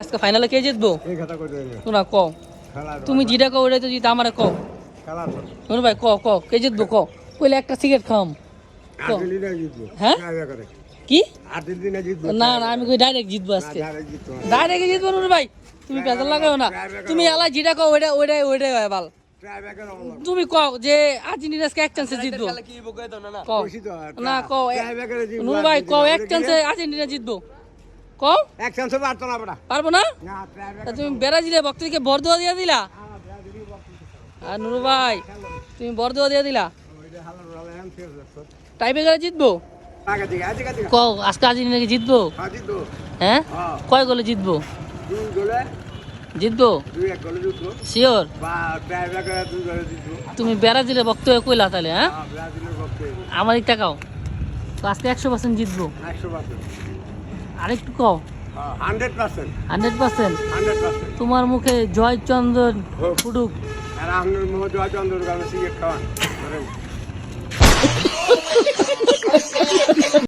আজকে ফাইনালে কে জিতবো তোরা কও তুমি যেটা কও ওটাই তো জিত আমারে কও নুরু ভাই ক কে জিতবো ক কইলে একটা সিগারেট খাম হ্যাঁ কি না না আমি কই ডাইরেক্ট জিতবো আজকে ডাইরেক্ট জিতবো নুরু ভাই তুমি পেছাল লাগাও না তুমি এলা যেটা কও ওইটাই হয় বাল তুমি কও যে আর্জেন্টিনা আজকে এক চান্সে জিতবো কও না কও নুরু ভাই কও এক চান্সে আর্জেন্টিনা জিতবো কও এক চান্সে পারবো না তুমি ব্রাজিলের ভক্তকে বরদোয়া দিয়ে দিলা আর নুরু ভাই তুমি বরদোয়া দিয়ে দিলা টাইব্রেকারে জিতবো কও আজকে আর্জেন্টিনাকে জিতবো হ্যাঁ কয় গোলে জিতবো জিতবো শিওর তুমি ব্রাজিলের ভক্ত হয়ে কইলা তাহলে হ্যাঁ আমার একটা কাও তো আজকে 100% জিতবো আরেকটু কও 100% তোমার মুখে জয়চন্দ্র ফুটুক জয়চন্দ্র